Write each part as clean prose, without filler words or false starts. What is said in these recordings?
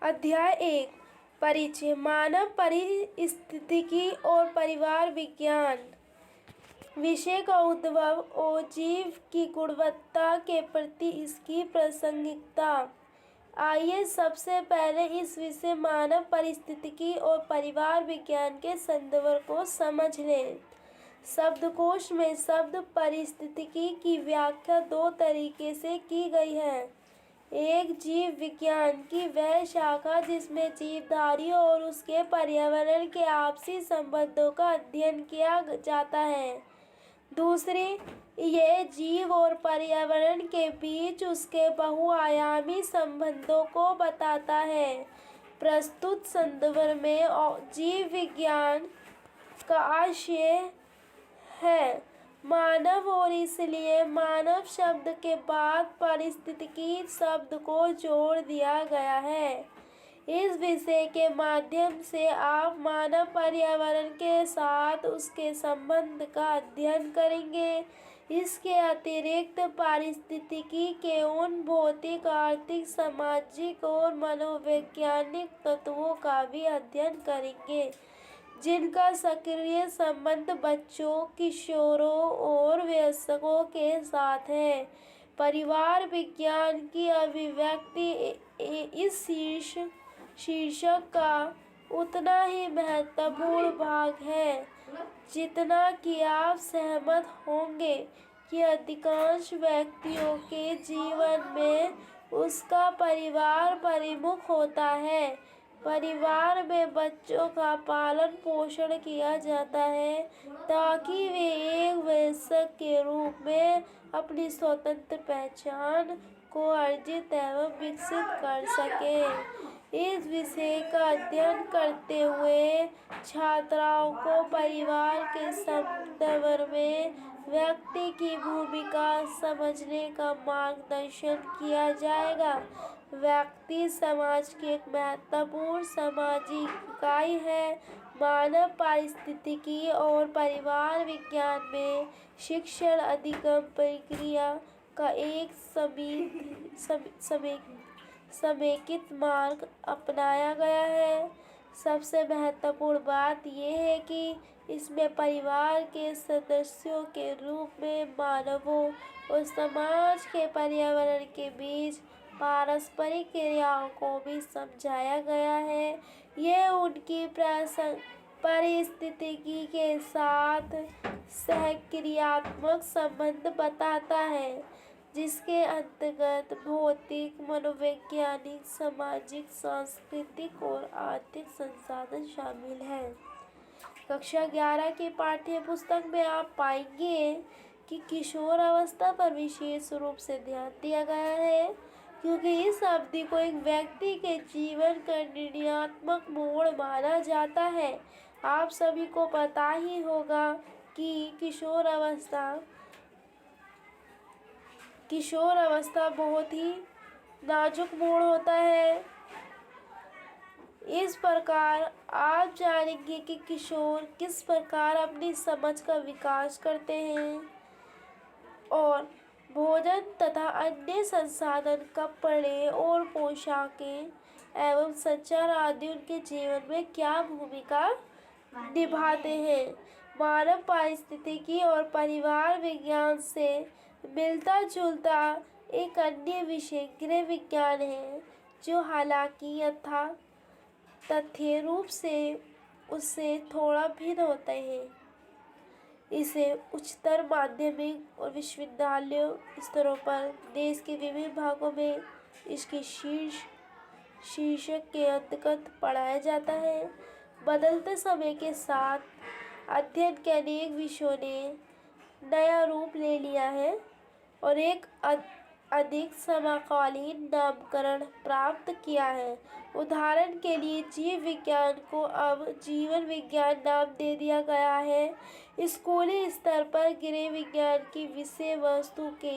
अध्याय 1 परिचय। मानव पारिस्थितिकी और परिवार विज्ञान विषय का उद्भव और जीव की गुणवत्ता के प्रति इसकी प्रासंगिकता। आइए सबसे पहले इस विषय मानव पारिस्थितिकी और परिवार विज्ञान के संदर्भ को समझ लें। शब्दकोश में शब्द पारिस्थितिकी की व्याख्या दो तरीके से की गई है। एक, जीव विज्ञान की वह शाखा जिसमें जीवधारी और उसके पर्यावरण के आपसी संबंधों का अध्ययन किया जाता है। दूसरी, यह जीव और पर्यावरण के बीच उसके बहुआयामी संबंधों को बताता है। प्रस्तुत संदर्भ में जीव विज्ञान का आशय है मानव, और इसलिए मानव शब्द के बाद पारिस्थितिकी शब्द को जोड़ दिया गया है। इस विषय के माध्यम से आप मानव पर्यावरण के साथ उसके संबंध का अध्ययन करेंगे। इसके अतिरिक्त पारिस्थितिकी के उन भौतिक, आर्थिक, सामाजिक और मनोवैज्ञानिक तत्वों का भी अध्ययन करेंगे जिनका सक्रिय संबंध बच्चों, किशोरों और वयस्कों के साथ है। परिवार विज्ञान की अभिव्यक्ति इस शीर्षक का उतना ही महत्वपूर्ण भाग है जितना कि आप सहमत होंगे कि अधिकांश व्यक्तियों के जीवन में उसका परिवार प्रमुख होता है। परिवार में बच्चों का पालन पोषण किया जाता है ताकि वे एक वयस्क के रूप में अपनी स्वतंत्र पहचान को अर्जित एवं विकसित कर सकें। इस विषय का अध्ययन करते हुए छात्राओं को परिवार के संदर्भ में व्यक्ति की भूमिका समझने का मार्गदर्शन किया जाएगा। व्यक्ति समाज की एक महत्वपूर्ण सामाजिक इकाई है। मानव पारिस्थितिकी और परिवार विज्ञान में शिक्षण अधिगम प्रक्रिया का एक समेकित मार्ग अपनाया गया है। सबसे महत्वपूर्ण बात यह है कि इसमें परिवार के सदस्यों के रूप में मानवों और समाज के पर्यावरण के बीच पारस्परिक क्रियाओं को भी समझाया गया है। यह उनकी पारिस्थितिकी के साथ सहक्रियात्मक संबंध बताता है जिसके अंतर्गत भौतिक, मनोवैज्ञानिक, सामाजिक, सांस्कृतिक और आर्थिक संसाधन शामिल हैं। कक्षा 11 की पाठ्य पुस्तक में आप पाएंगे कि किशोर अवस्था पर विशेष रूप से ध्यान दिया गया है क्योंकि इस अवधि को एक व्यक्ति के जीवन का निर्णयात्मक मोड़ माना जाता है। आप सभी को पता ही होगा कि किशोर अवस्था बहुत ही नाजुक मोड़ होता है। इस प्रकार आप जानेंगे कि किशोर किस प्रकार अपनी समझ का विकास करते हैं और भोजन तथा अन्य संसाधन, कपड़े और पोशाकें एवं संचार आदि उनके जीवन में क्या भूमिका निभाते हैं। मानव पारिस्थितिकी और परिवार विज्ञान से मिलता जुलता एक अन्य विषय गृह विज्ञान है जो हालांकि तथ्य रूप से उससे थोड़ा भिन्न होते हैं। इसे उच्चतर माध्यमिक और विश्वविद्यालय स्तरों पर देश के विभिन्न भागों में इसके शीर्षक के अंतर्गत पढ़ाया जाता है। बदलते समय के साथ अध्ययन के अनेक विषयों ने नया रूप ले लिया है और एक अधिक समकालीन नामकरण प्राप्त किया है। उदाहरण के लिए जीव विज्ञान को अब जीवन विज्ञान नाम दे दिया गया है। स्कूली स्तर पर गृह विज्ञान की विषय वस्तु के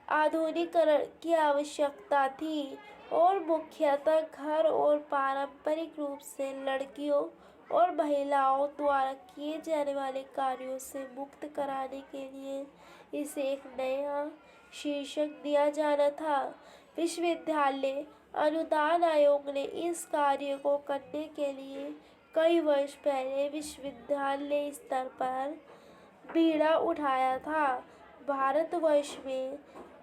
आधुनिकीकरण की आवश्यकता थी और मुख्यतः घर और पारंपरिक रूप से लड़कियों और महिलाओं द्वारा किए जाने वाले कार्यों से मुक्त कराने के लिए इसे एक नया शीर्षक दिया जाना था। विश्वविद्यालय अनुदान आयोग ने इस कार्य को करने के लिए कई वर्ष पहले विश्वविद्यालय स्तर पर बीड़ा उठाया था। भारतवर्ष में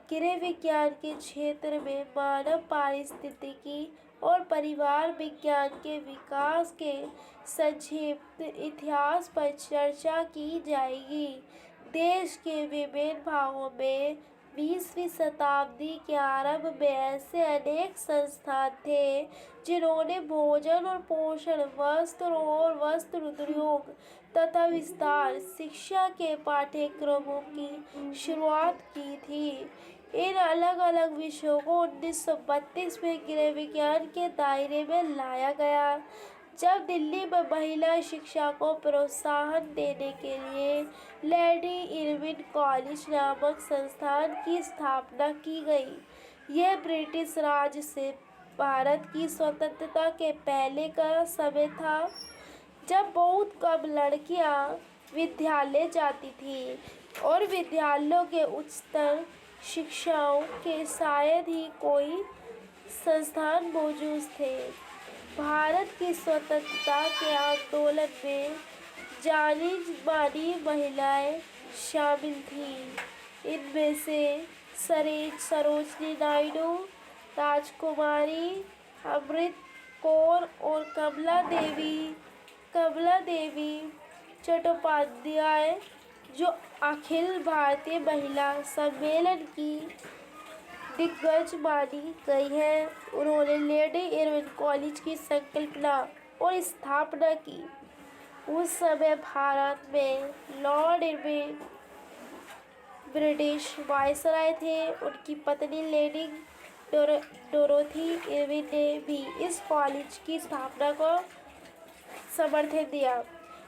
गृह विज्ञान के क्षेत्र में मानव पारिस्थितिकी और परिवार विज्ञान के विकास के संक्षिप्त इतिहास पर चर्चा की जाएगी। देश के विभिन्न भागों में 20वीं शताब्दी के आरंभ में ऐसे अनेक संस्थान थे जिन्होंने भोजन और पोषण, वस्त्र और वस्त्र उद्योग तथा विस्तार शिक्षा के पाठ्यक्रमों की शुरुआत की थी। इन अलग अलग विषयों को 1932 में गृह विज्ञान के दायरे में लाया गया, जब दिल्ली में महिला शिक्षा को प्रोत्साहन देने के लिए लेडी इरविन कॉलेज नामक संस्थान की स्थापना की गई। यह ब्रिटिश राज से भारत की स्वतंत्रता के पहले का समय था, जब बहुत कम लड़कियां विद्यालय जाती थीं और विद्यालयों के उच्चतर शिक्षाओं के शायद ही कोई संस्थान मौजूद थे। भारत की स्वतंत्रता के आंदोलन में जानी मानी महिलाएं शामिल थीं। इनमें से सरोजिनी नायडू, राजकुमारी अमृत कौर और कमला देवी चट्टोपाध्याय, जो अखिल भारतीय महिला सम्मेलन की दिग्गज मानी गई है, उन्होंने लेडी इरविन कॉलेज की संकल्पना और स्थापना की। उस समय भारत में लॉर्ड इरविन ब्रिटिश वायसराय थे। उनकी पत्नी लेडी डोरोथी इरविन ने भी इस कॉलेज की स्थापना को समर्थन दिया।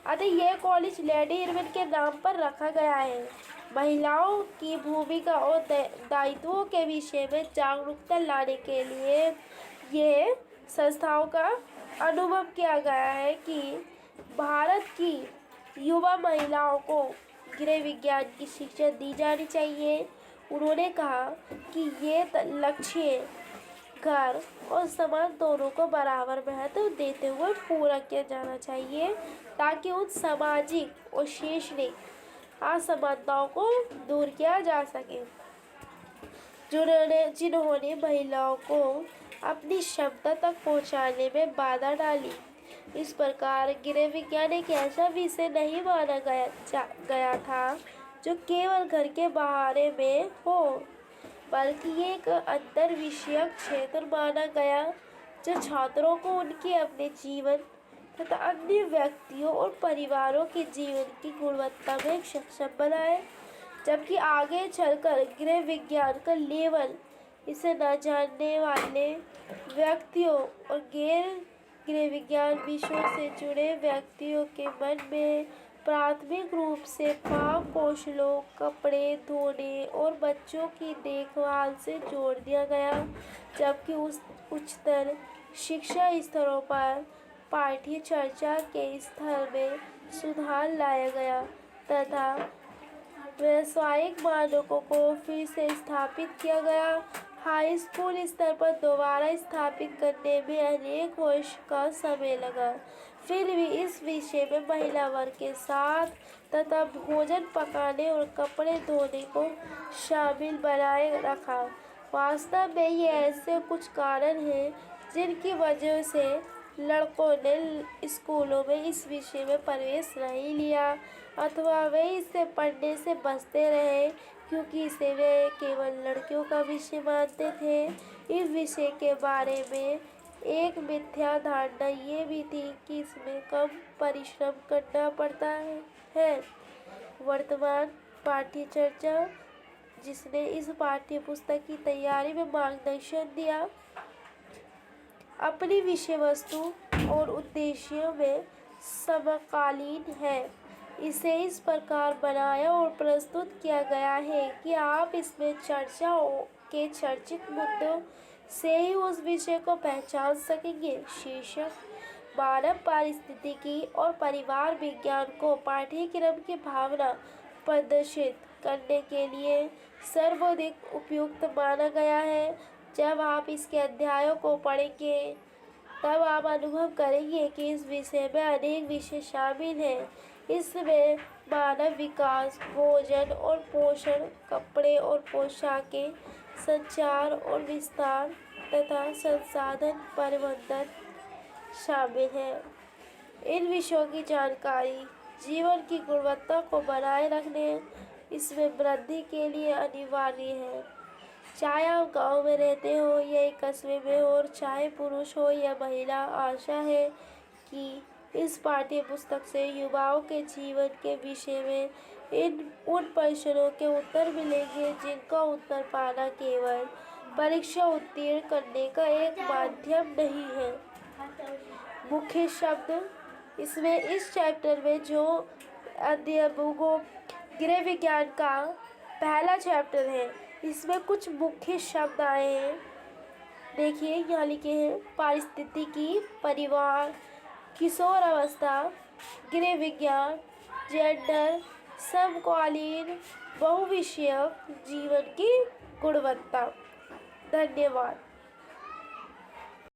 अतः यह कॉलेज लेडी इरविन के नाम पर रखा गया है। महिलाओं की भूमिका और दायित्वों के विषय में जागरूकता लाने के लिए यह संस्थाओं का अनुभव किया गया है कि भारत की युवा महिलाओं को गृह विज्ञान की शिक्षा दी जानी चाहिए। उन्होंने कहा कि ये लक्ष्य घर और समाज दोनों को बराबर महत्व देते हुए पूरा किया जाना चाहिए, ताकि उन सामाजिक और शैक्षणिक असमानताओं को दूर किया जा सके जिन्होंने महिलाओं को अपनी क्षमता तक पहुंचाने में बाधा डाली। इस प्रकार गृह विज्ञान एक ऐसा विषय नहीं माना गया था जो केवल घर के बारे में हो, बल्कि ये एक अंतर विषयक क्षेत्र माना गया जो छात्रों को उनके अपने जीवन तथा अन्य व्यक्तियों और परिवारों के जीवन की गुणवत्ता में सक्षम बनाए। जबकि आगे चलकर गृह विज्ञान का लेवल इसे न जानने वाले व्यक्तियों और गैर गृह विज्ञान विषयों से जुड़े व्यक्तियों के मन में प्राथमिक रूप से पाक कौशलों, कपड़े धोने और बच्चों की देखभाल से जोड़ दिया गया, जबकि उस उच्चतर शिक्षा स्तरों पर पाठ्य चर्चा के स्तर में सुधार लाया गया तथा व्यावसायिक मानकों को फिर से स्थापित किया गया। हाई स्कूल स्तर पर दोबारा स्थापित करने में अनेक वर्ष का समय लगा, फिर भी इस विषय में महिला वर्ग के साथ तथा भोजन पकाने और कपड़े धोने को शामिल बनाए रखा। वास्तव में ये ऐसे कुछ कारण हैं जिनकी वजह से लड़कों ने स्कूलों में इस विषय में प्रवेश नहीं लिया अथवा वे इसे पढ़ने से बचते रहे, क्योंकि इसे वे केवल लड़कियों का विषय मानते थे। इस विषय के बारे में एक मिथ्या धारणा ये भी थी कि इसमें कम परिश्रम करना पड़ता है। वर्तमान पाठ्य चर्चा जिसने इस पाठ्य पुस्तक की तैयारी में मार्गदर्शन दिया, अपनी विषय वस्तु और उद्देश्यों में समकालीन है। इसे इस प्रकार बनाया और प्रस्तुत किया गया है कि आप इसमें चर्चा के चर्चित मुद्दों से ही उस विषय को पहचान सकेंगे। शीर्षक: मानव पारिस्थितिकी और परिवार विज्ञान को पाठ्यक्रम की भावना प्रदर्शित करने के लिए सर्वाधिक उपयुक्त माना गया है। जब आप इसके अध्यायों को पढ़ेंगे तब आप अनुभव करेंगे कि इस विषय में अनेक विषय शामिल हैं। इसमें मानव विकास, भोजन और पोषण, कपड़े और पोशाकें, संचार और विस्तार तथा संसाधन प्रबंधन शामिल है। इन विषयों की जानकारी जीवन की गुणवत्ता को बनाए रखने, इसमें वृद्धि के लिए अनिवार्य है। चाहे आप गांव में रहते हो या एक कस्बे में हो और चाहे पुरुष हो या महिला, आशा है कि इस पाठ्य पुस्तक से युवाओं के जीवन के विषय में उन प्रश्नों के उत्तर मिलेंगे जिनका उत्तर पाना केवल परीक्षा उत्तीर्ण करने का एक माध्यम नहीं है। मुख्य शब्द इसमें इस चैप्टर में जो अध्यायों गृह विज्ञान का पहला चैप्टर है, इसमें कुछ मुख्य शब्द आए हैं। देखिए यहाँ लिखे हैं: पारिस्थितिकी, परिवार, किशोर अवस्था, गृह विज्ञान, जेंडर, समकालीन, बहुविषयक, जीवन की गुणवत्ता। धन्यवाद।